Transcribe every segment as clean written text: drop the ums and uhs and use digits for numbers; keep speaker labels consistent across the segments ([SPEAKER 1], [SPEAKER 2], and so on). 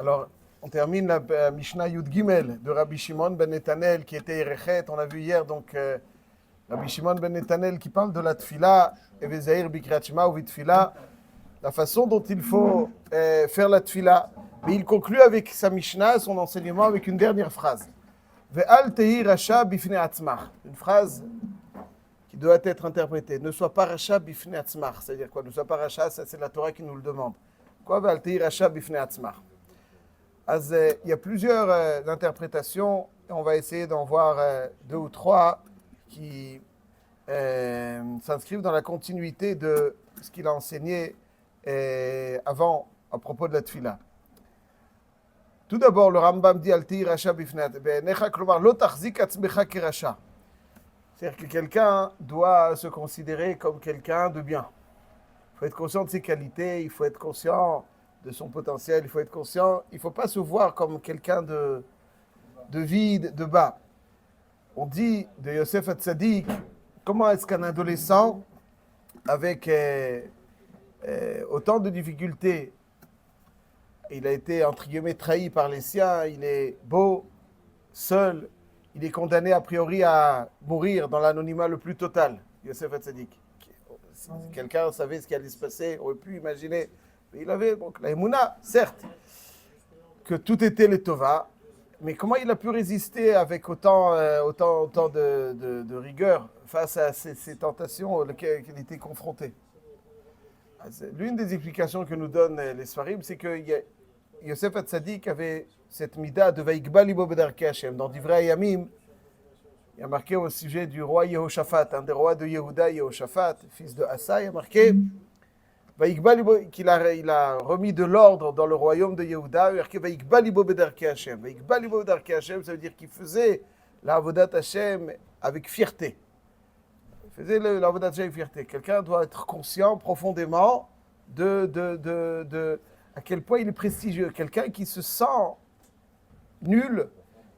[SPEAKER 1] Alors, on termine la Mishnah Yud Gimel de Rabbi Shimon ben Netanel qui était Erechet. On a vu hier donc Rabbi Shimon ben Netanel qui parle de la Tfila, Evezair Bikrat Shema ou Vitfila, la façon dont il faut faire la Tfila. Mais il conclut avec sa Mishnah, son enseignement, avec une dernière phrase. Ve'al tehi rasha bifnei atzmach. Une phrase qui doit être interprétée. Ne sois pas rasha bifnei atzmach. C'est-à-dire quoi? Ne sois pas rasha, ça c'est la Torah qui nous le demande. Quoi? Ve'al tehi rasha bifnei atzmach. Il y a plusieurs interprétations, et on va essayer d'en voir deux ou trois qui s'inscrivent dans la continuité de ce qu'il a enseigné avant à propos de la Tfila. Tout d'abord, le Rambam dit Alti Rasha Bifnat, klomar lo tachzik atzmecha kirasha. C'est-à-dire que quelqu'un doit se considérer comme quelqu'un de bien. Il faut être conscient de ses qualités, il faut être conscient de son potentiel, il faut être conscient, il ne faut pas se voir comme quelqu'un de vide, de bas. On dit de Yosef Hatzadik, comment est-ce qu'un adolescent, avec autant de difficultés, il a été, entre guillemets, trahi par les siens, il est beau, seul, il est condamné a priori à mourir dans l'anonymat le plus total, Yosef Hatzadik. Si quelqu'un savait ce qui allait se passer, aurait pu imaginer. Mais il avait donc la Emouna, certes, que tout était le Tova, mais comment il a pu résister avec autant de rigueur face à ces tentations auxquelles il était confronté? L'une des explications que nous donnent les Sfarim, c'est que Yosef Hatzadik avait cette mida de Vaïkba libo bedarkei Hashem. Dans Divrei Hayamim, il y a marqué au sujet du roi Yehoshaphat, un des rois de Yehuda, Yehoshaphat, fils de Asa, il y a marqué qu'il a remis de l'ordre dans le royaume de Yehuda. Vaïkba libo bedarkei Hashem. Vaïkba libo bedarkei Hashem, ça veut dire qu'il faisait la avodat Hashem avec fierté. Il faisait la avodat Hashem avec fierté. Quelqu'un doit être conscient profondément de à quel point il est prestigieux. Quelqu'un qui se sent nul.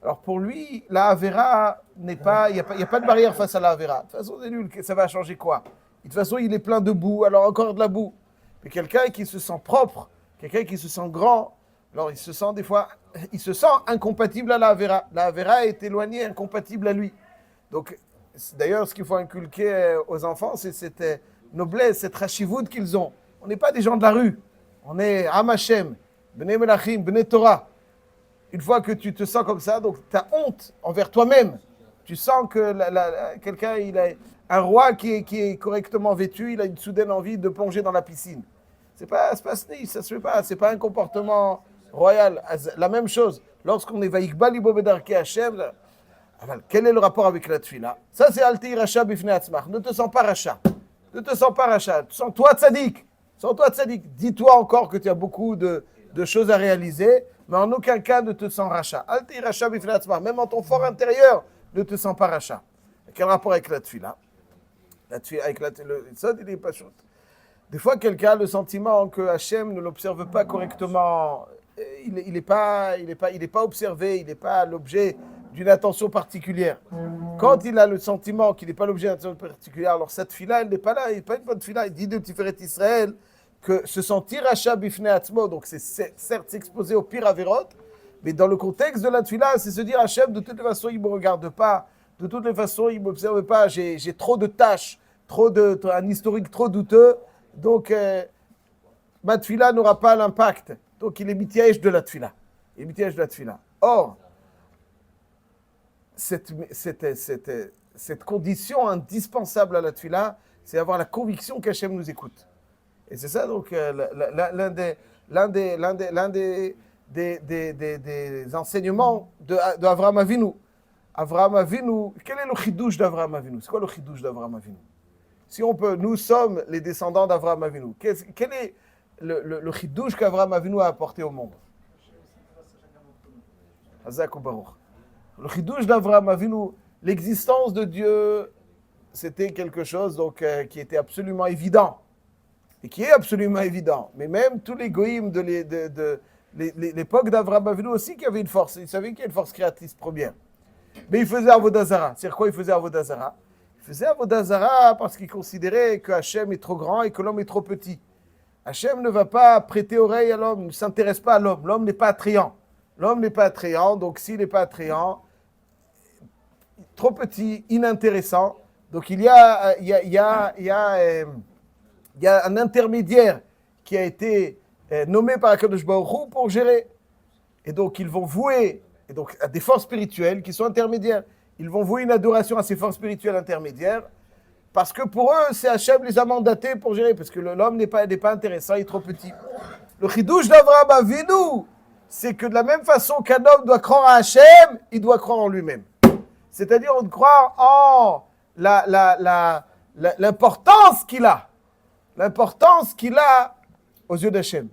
[SPEAKER 1] Alors pour lui, la Avera n'est pas, il n'y a pas de barrière face à la Avera. De toute façon, c'est nul, ça va changer quoi? De toute façon, il est plein de boue, alors encore de la boue. Mais quelqu'un qui se sent propre, quelqu'un qui se sent grand, alors il se sent des fois, il se sent incompatible à la Avera. La Avera est éloignée, incompatible à lui. Donc, d'ailleurs, ce qu'il faut inculquer aux enfants, c'est cette noblesse, cette rachivoud qu'ils ont. On n'est pas des gens de la rue. On est Am Hashem, Bnei Melachim, Bnei Torah. Une fois que tu te sens comme ça, donc tu as honte envers toi-même. Tu sens que quelqu'un, il a un roi qui est correctement vêtu, il a une soudaine envie de plonger dans la piscine. C'est pas sneeze, ça se fait pas. C'est pas un comportement royal. La même chose, lorsqu'on est Vaïkba libo bedarkei Hashem, quel est le rapport avec la tfila? Ça, c'est Alti Rasha bifnei atzmach. Ne te sens pas Rasha. Ne te sens pas Rasha. Sens-toi tzaddik. Sens-toi tzaddik. Dis-toi encore que tu as beaucoup de choses à réaliser, mais en aucun cas ne te sens Rasha. Alti Rasha bifnei atzmach. Même en ton fort intérieur, ne te sens pas Rasha. Quel rapport avec la tfila? La tfila, avec le tzad, il n'est pas chaud. Des fois, quelqu'un a le sentiment que Hachem ne l'observe pas correctement. Il n'est pas observé, il n'est pas l'objet d'une attention particulière. Quand il a le sentiment qu'il n'est pas l'objet d'une attention particulière, alors cette fila, elle n'est pas là, elle n'est pas une bonne fila. Il dit de Tiferet Israël que se sentir Rasha bifnei atzmo, donc c'est certes s'exposer au pire averot, mais dans le contexte de la tfila, c'est se dire Hachem, de toutes les façons, il ne me regarde pas, de toutes les façons, il ne m'observe pas, j'ai trop de tâches, un historique trop douteux, donc ma tfila n'aura pas l'impact. Donc il est mitiège de la tfila. Il est mitiège de la tfila. Or, cette condition indispensable à la tfila, c'est avoir la conviction qu'Hachem nous écoute. Et c'est ça donc l'un des enseignements d'Avraham Avinu. Avraham Avinu, quel est le chidouche d'Avraham Avinu? C'est quoi le chidouche d'Avraham Avinu? Si on peut, nous sommes les descendants d'Avraham Avinu. Quel est le chidouche qu'Avraham Avinu a apporté au monde? Hazak ou Baruch. Le chidouche d'Avraham Avinu, l'existence de Dieu, c'était quelque chose donc, qui était absolument évident. Et qui est absolument évident. Mais même tous les goïms de l'époque d'Avraham Avinu aussi qui avaient une force. Ils savaient qu'il y a une force créatrice première. Mais ils faisaient Avodah Zara. C'est quoi ils faisaient Avodah Zara? Ils faisaient Avodah Zara parce qu'ils considéraient que Hachem est trop grand et que l'homme est trop petit. Hachem ne va pas prêter oreille à l'homme, ne s'intéresse pas à l'homme. L'homme n'est pas attrayant. L'homme n'est pas attrayant, donc s'il n'est pas attrayant, trop petit, inintéressant, donc il y a un intermédiaire qui a été nommé par Akadosh Baruch Hu pour gérer. Et donc ils vont vouer à des forces spirituelles qui sont intermédiaires. Ils vont vouer une adoration à ces forces spirituelles intermédiaires. Parce que pour eux, c'est Hachem les a mandatés pour gérer, parce que l'homme n'est pas intéressant, il est trop petit. Le chidouche d'Avraham Avinu, c'est que de la même façon qu'un homme doit croire à Hachem, il doit croire en lui-même. C'est-à-dire, on croit en l'importance qu'il a. L'importance qu'il a aux yeux d'Hachem.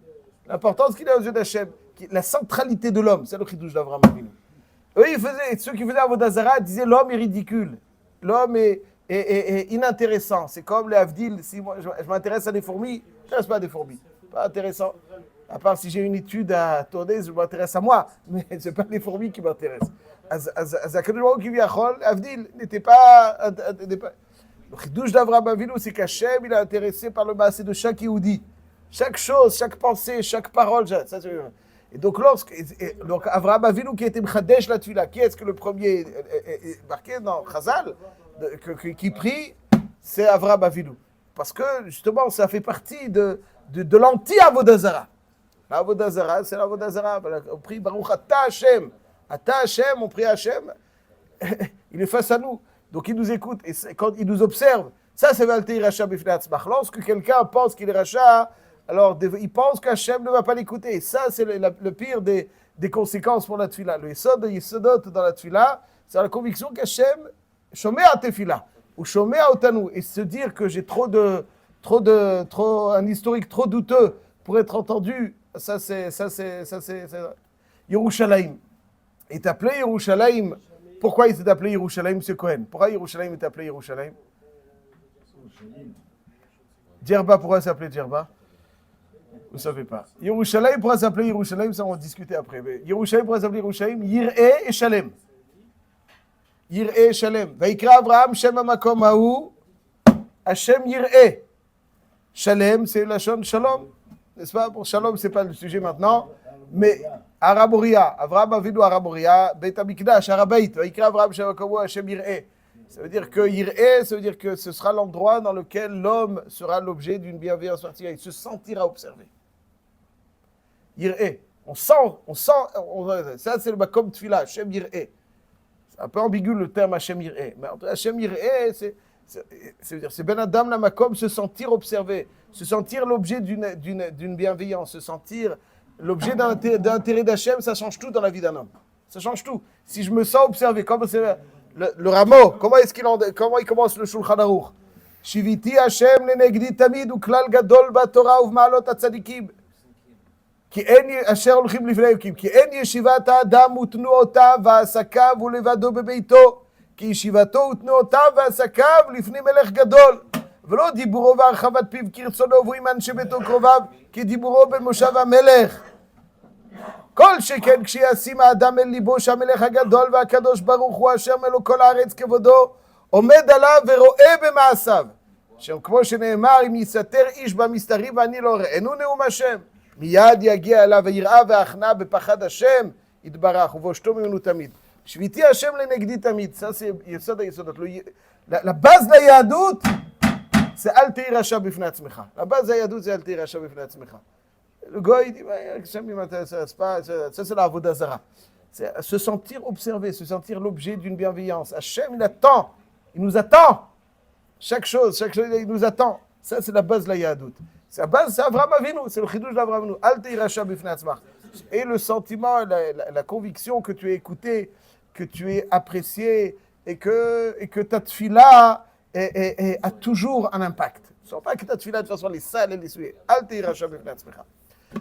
[SPEAKER 1] L'importance qu'il a aux yeux d'Hachem. La centralité de l'homme, c'est le chidouche d'Avraham Avinu. Eux, ceux qui faisaient Avodah Zarah disaient l'homme est ridicule. L'homme est inintéressant. C'est comme les Havdil. Si moi, je m'intéresse à des fourmis, je ne m'intéresse pas à des fourmis. Pas intéressant. À part si j'ai une étude à tourner, je m'intéresse à moi. Mais ce n'est pas les fourmis qui m'intéressent. Zakadosh qui vit à Chol, Havdil n'était pas. Le chidouche d'Avraham Avinu, c'est qu'Hachem, il est intéressé par le massé de chaque Yehudi. Chaque chose, chaque pensée, chaque parole. Et donc, Avraham Avinu qui était Mchadesh la Tfila, qui est-ce que le premier est marqué dans Chazal qui prie, c'est Avraham Avinu. Parce que, justement, ça fait partie de l'anti-Avodah Zarah. L'Avodah Zarah, c'est l'Avodah Zarah. On prie Baruch Ata Hashem. Ata Hashem, on prie Hashem. Il est face à nous. Donc, il nous écoute. Et quand il nous observe, ça, c'est Valteir Racha Bifnei Atzmach. Lorsque quelqu'un pense qu'il est Racha, alors il pense qu'Hachem ne va pas l'écouter. Et ça, c'est le pire des conséquences pour la Tfila. Le Yesodot dans la Tfila, c'est la conviction qu'Hachem Shomea Tefila ou Shomea Otanu, et se dire que j'ai un historique trop douteux pour être entendu, ça c'est Yerushalayim. Il est appelé Yerushalayim. Pourquoi il s'est appelé Yerushalayim, M. Cohen? Pourquoi Yerushalayim est appelé Yerushalayim? Djerba, pourquoi s'appelait Djerba? Vous ne savez pas. Yerushalayim, pourquoi s'appeler Yerushalayim? Ça, on va discuter après. Mais Yerushalayim, pourquoi s'appeler Yerushalayim? Yir'e et Shalem. Yir'e Shalem. Vaikra Abraham, Shem Amakom Haou, Hashem Yir'e. Shalem, c'est la chaîne Shalom. N'est-ce pas? Pour Shalom, ce n'est pas le sujet maintenant. Mais Araboria, Avraham Avinu Araboria, Beit Amikdash, Arabeit, Vaikra Abraham, Shem Amakom Haou, Hashem Yir'e. Ça veut dire que Yir'e, ça veut dire que ce sera l'endroit dans lequel l'homme sera l'objet d'une bienveillance particulière. Il se sentira observé. Yir'e. On sent, ça c'est le Makom Tfila, Hashem Yir'e. C'est un peu ambigu le terme Hashem Yir'e. Mais Hashem Yir'e, c'est Ben Adam la Makom, se sentir observé, se sentir l'objet d'une bienveillance, se sentir l'objet d'intérêt d'Hachem, ça change tout dans la vie d'un homme. Ça change tout. Si je me sens observé, comme c'est le Rameau, comment il commence le Shulchan Aruch? Shiviti Hashem lenegdi tamid uklal gadol baTorah uvma'alot hatzadikim. כי אין אשר הולכים לפני אלוקים, כי אין ישיבת האדם ותנועותיו ועסקיו ולבדו בביתו, כי ישיבתו ותנועותיו ועסקיו לפני מלך גדול, ולא דיבורו והרחבת פיו כרצונו ועם אנשי ביתו קרוביו, כי דיבורו במושב המלך. כל שכן כשישים האדם אל ליבו שהמלך הגדול והקדוש ברוך הוא אשר מלוא כל הארץ כבודו, עומד עליו ורואה במעשיו. כמו שנאמר, אם יסתר איש במסתרים ואני לא ראינו נאום השם. מיד יגיע אליו היראה וההכנעה בפחד השם יתברך ובושתו ממנו תמיד. שביתי השם לנגדי תמיד. Ça c'est יסוד היסודות. La base de la יהדות c'est אל תהי רשע בפני עצמך. La base de la יהדות c'est אל תהי רשע בפני עצמך. Le goy dit ça c'est la avodah zara. C'est se sentir observé, se sentir l'objet d'une bienveillance. Hachem il attend, il nous attend. Chaque chose il nous attend. Ça c'est la base de la yahdout. C'est la base, c'est Avraham Avinu, c'est le chidouche d'Avraham Avinu. Al tehi rasha bifnei atzmach. Et le sentiment, la conviction que tu es écouté, que tu es apprécié et que ta tfila a toujours un impact. Ce n'est pas que ta tfila de toute façon les sales et les souillés. Al tehi rasha bifnei atzmach.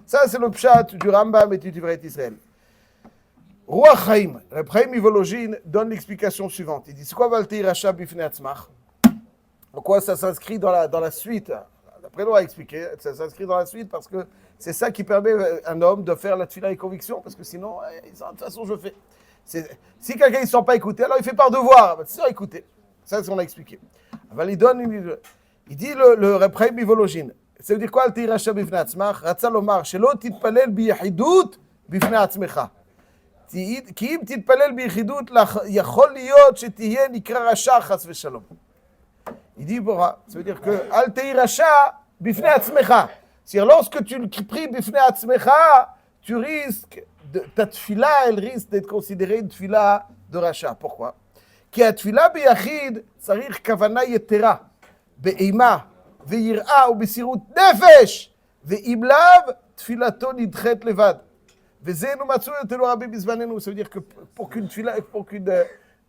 [SPEAKER 1] Ça c'est le pshat du Rambam et du Divret Israël. Ruach Chaim, le Chaim Ivologine donne l'explication suivante. Il dit c'est quoi Al tehi rasha bifnei atzmach? Pourquoi ça s'inscrit dans la suite? Après, on va expliquer, ça s'inscrit dans la suite parce que c'est ça qui permet à un homme de faire la tfila avec conviction, parce que sinon, de toute façon, je fais. Si quelqu'un ne se sent pas écouté, alors il fait par devoir, c'est écouter. Ça, c'est ce qu'on a expliqué. Il dit le Reb Chaim Ivologine, Ça veut dire quoi, Al Tehi Rasha Bifnei Atzmach? רצה לומר, שלא תתפלל ביחידות בפני עצמך. כי אם תתפלל ביחידות, יכול להיות שתהיה נקרא רשע חס ושלום. Il dit, ça veut dire que Al Tehi Rasha Bifnei Atzmecha. C'est-à-dire, lorsque tu pries Bifnei Atzmecha, tu risques, ta tfila, elle risque d'être considérée une tfila de Rasha. Pourquoi? כי התפילה ביחיד צריך כוונה יתרה, באימה ויראה ובסירות נפש, ואם לאו, תפילתו נדחית לבד. וזה אינו מצוי אצלנו רבים בזמננו. Ça veut dire que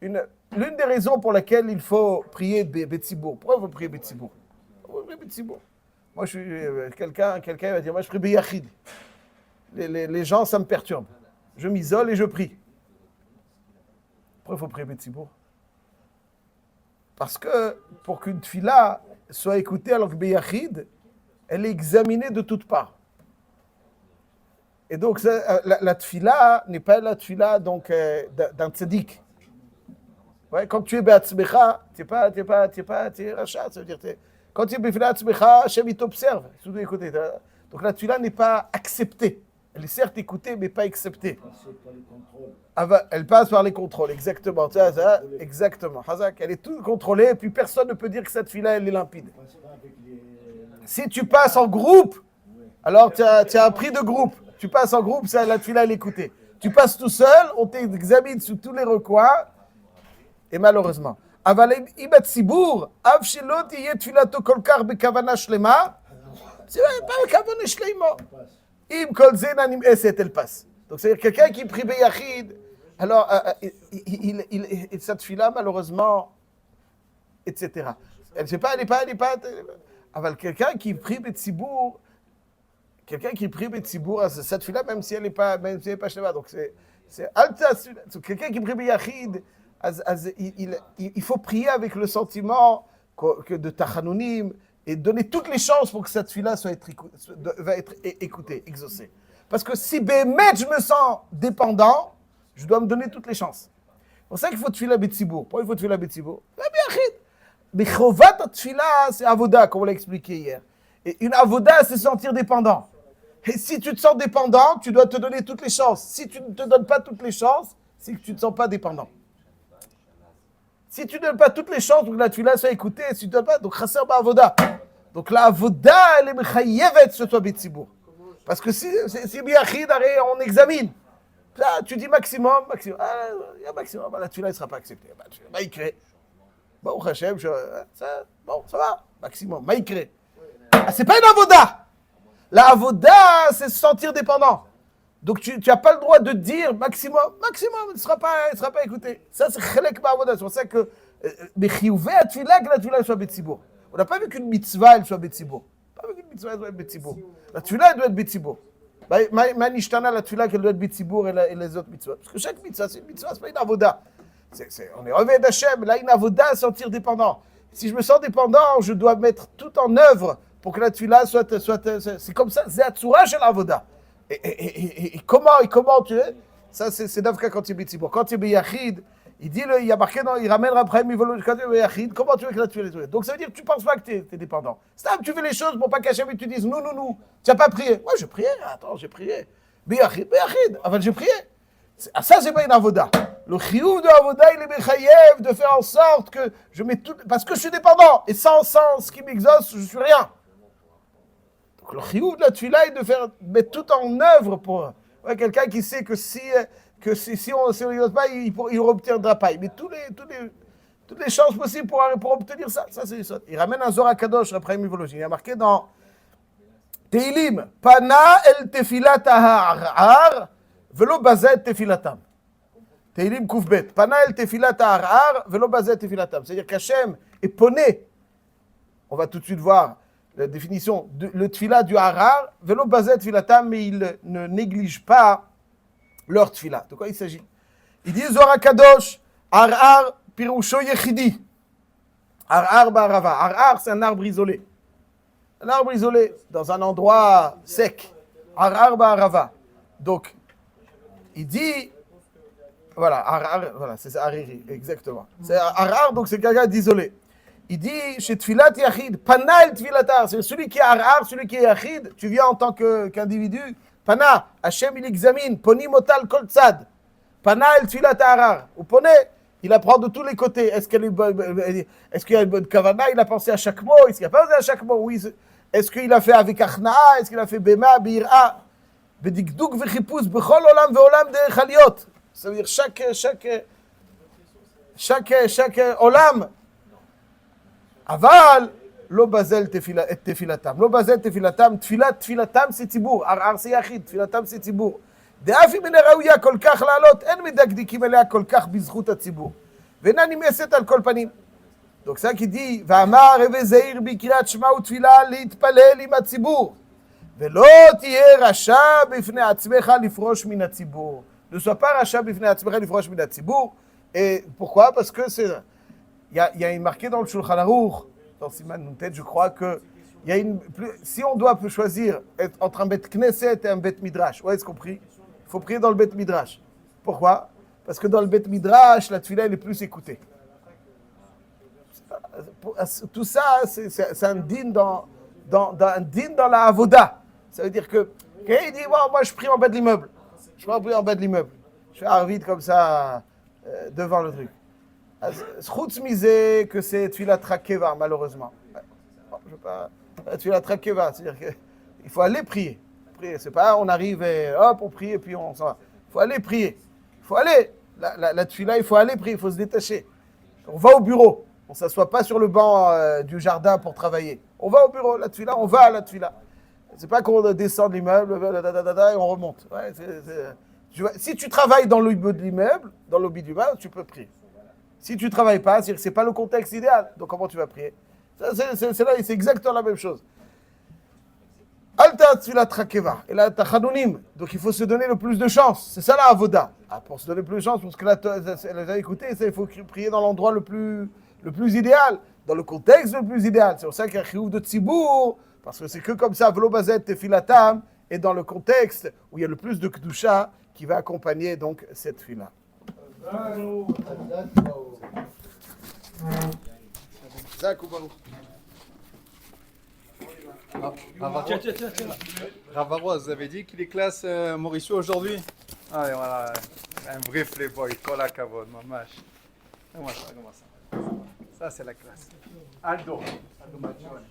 [SPEAKER 1] l'une des raisons pour laquelle il faut prier Betsibour. Pourquoi il faut prier Betsibour? Moi, je suis quelqu'un va dire, moi je prie Beyachid. Les gens, ça me perturbe. Je m'isole et je prie. Pourquoi il faut prier Betsibour? Parce que pour qu'une tfila soit écoutée alors que Beyachid, elle est examinée de toutes parts. Et donc, la tfila n'est pas la tfila donc, d'un tzaddik. Ouais, quand tu es Be'atzmecha, tu es rachat. Ça veut dire, quand tu es Be'atzmecha, Hachem il t'observe. Donc la tfila n'est pas acceptée. Elle est certes écoutée, mais pas acceptée. Elle passe par les contrôles, exactement. Ça, exactement. Elle est toute contrôlée, et puis personne ne peut dire que cette tfila, elle est limpide. Si tu passes en groupe, alors tu as un prix de groupe. Tu passes en groupe, la tfila, elle est écoutée. Tu passes tout seul, on t'examine sous tous les recoins, et malheureusement. אבל אם הציבור, אף שלא תהיה תפילתו כל כך בכוונה שלמה, זה pas בכוונה שלמה. אם כל זה נמאסת, elle passe. Donc c'est-à-dire quelqu'un qui prie Beyachid, alors sa tfila malheureusement, etc. Elle n'est pas. אבל quelqu'un qui prie Betsibour, cette tfila, même si elle n'est pas shlema. Donc c'est quelqu'un qui prie Beyachid, il faut prier avec le sentiment de Tachanounim et donner toutes les chances pour que cette tfila va être écoutée, exaucée. Parce que si Bémet, je me sens dépendant, je dois me donner toutes les chances. C'est pour ça qu'il faut tfila Betsibour. Pourquoi il faut tfila Betsibour? Mais chovat tfila, c'est avoda, comme on l'a expliqué hier. Et une avoda, c'est se sentir dépendant. Et si tu te sens dépendant, tu dois te donner toutes les chances. Si tu ne te donnes pas toutes les chances, c'est que tu ne te sens pas dépendant. Si tu ne donnes pas toutes les chances pour que la tfila soit écoutée, si tu ne donnes pas, donc chasser avoda. Donc la avoda, elle est mechayevet ce soit Betsibour. Parce que si Beyachid, on examine. Là, tu dis maximum. Il y a maximum. La tfila ne sera pas acceptée. Maïkré. Bon, Hachem, ça va. Maximum. Maïkré. C'est pas une avoda. La avoda, c'est se sentir dépendant. Donc tu n'as pas le droit de dire maximum, ne sera pas écouté. Ça, c'est chelek ba'avoda. C'est pour ça que bechiyuvei atfila, que la tfila soit Betsibour. On n'a pas vu qu'une mitzvah, elle soit Betsibour. La tfila, elle doit être Betsibour. Manishtana, la tfila, qu'elle doit être Betsibour et les autres mitzvahs. Parce que chaque mitzvah, c'est une mitzvah, c'est pas une avoda. On est revêt d'Hachem, là, une avoda, sentir dépendant. Si je me sens dépendant, je dois mettre tout en œuvre pour que la tfila soit c'est comme ça, c'est Hatzura chez l'avoda. Et comment tu es? Ça, c'est Davka quand tu es Betsibour. Quand tu es Beyachid, il y a marqué, il ramène après, quand tu es Beyachid, comment tu veux que la tfila soit? Donc ça veut dire que tu ne penses pas que tu es dépendant. Tu fais les choses pour pas cacher, mais tu dises, nous, tu n'as pas prié. Moi, je priais, j'ai prié. Beyachid, avant j'ai prié. Ça, c'est pas une avoda. Le chiyuv de avoda, il est mechayev de faire en sorte que je mets tout, parce que je suis dépendant. Et sans ce qui m'exauce, je suis rien. Donc le chiyuv de la tfila est de mettre tout en œuvre pour quelqu'un qui sait que si on n'exauce pas, il ne obtiendra pas. Il met toutes les chances possibles pour obtenir ça. Ça, c'est ça. Il ramène un Zohar Kadosh après Mivologie. Il y a marqué dans Teilim, Pana el tefilat ha'ar velo bazet tefilatam. Teilim Koufbet. Pana el tefilat ha'ar velo bazet tefilatam. C'est-à-dire qu'Hachem est poné. On va tout de suite voir la définition. Le tefila du harar, velo bazet tefilatam, mais il ne néglige pas leur tefila. De quoi il s'agit? Il dit Zohar Kadosh, harar pirusho yechidi. Harar ba'arava. Harar, c'est un arbre isolé. Un arbre isolé dans un endroit sec. Harar ba'arava. Donc, il dit, voilà, c'est ça, hariri, exactement. C'est harar, donc c'est quelqu'un d'isolé. Il dit chez Tfilat Yachid, Pana el Tfilatar, c'est celui qui est Arar, celui qui est Yachid, tu viens en tant qu'individu, Pana, Hachem il examine, Poni Motal Kol Tzad, Pana el Tfilatar Arar, vous prenez, il apprend de tous les côtés, est-ce qu'il y a une bonne kavana, il a pensé à chaque mot, est-ce qu'il a pensé à chaque mot, oui, est-ce qu'il a fait avec Achnaa, est-ce qu'il a fait Bema, Bir'a, Bedikduk Vechipus, Bechol Olam Veolam de Chaliot, ça veut dire chaque Olam, Aval, lo bazel tefilatam. Lo bazel tefilatam, tfilatam c'est tibour. Ar c'est yachid, tfilatam c'est tibour. דאף מן הראויה כל כך לעלות, אין מדקדקים אליה כל כך בזכות הציבור. ואינה נמאסת על כל פנים. Donc ça qui dit, ואמר הווה זהיר בקריאת שמע ותפילה להתפלל עם הציבור. ולא תהיה רשע בפני עצמך לפרוש מן הציבור. Ne sois pas rachat בפני עצמך לפרוש מן הציבור. Et pourquoi? Parce que c'est... Il y a une marquée dans le Shulchan Aruch, dans Siman Nuntet, je crois que il y a si on doit choisir entre un Bet Knesset et un Bet Midrash, ouais, est-ce compris? Il faut prier dans le Bet Midrash. Pourquoi? Parce que dans le Bet Midrash, la tefila elle est plus écoutée. Tout ça, c'est un din dans la avoda. Ça veut dire que, il dit, bon, moi je prie en bas de l'immeuble. Je prie en bas de l'immeuble. Je fais un vide comme ça devant le truc. Chutz misé que c'est tfilat rakeva, malheureusement. Bon, je veux pas. Tfilat rakeva, c'est-à-dire qu'il faut aller prier. C'est pas on arrive et hop, on prie et puis on s'en va. Il faut aller prier. Il faut aller. La tfila, il faut aller prier, il faut se détacher. On va au bureau. On ne s'assoit pas sur le banc du jardin pour travailler. On va au bureau, la tfila, on va à la tfila. C'est pas qu'on descend de l'immeuble et on remonte. Ouais, si tu travailles dans le lobby de l'immeuble, tu peux prier. Si tu ne travailles pas, ce n'est pas le contexte idéal. Donc comment tu vas prier? C'est exactement la même chose. Alta tfilat rakeva. Et là, tu as chanounim. Donc il faut se donner le plus de chance. C'est ça la avoda. Pour se donner plus de chance, parce que là, elle a écouté, il faut prier dans l'endroit le plus idéal, dans le contexte le plus idéal. C'est pour ça qu'il y a un chiouf de tzibour, parce que c'est que comme ça, velo bazet tefilatam, et dans le contexte où il y a le plus de kedusha qui va accompagner donc cette fila.
[SPEAKER 2] Ravarois, vous avez dit qu'il est classe Mauricio aujourd'hui? Ah, voilà, un vrai playboy, kola kavod, mamash. Comment ça? Ça c'est la classe. Aldo Maccione.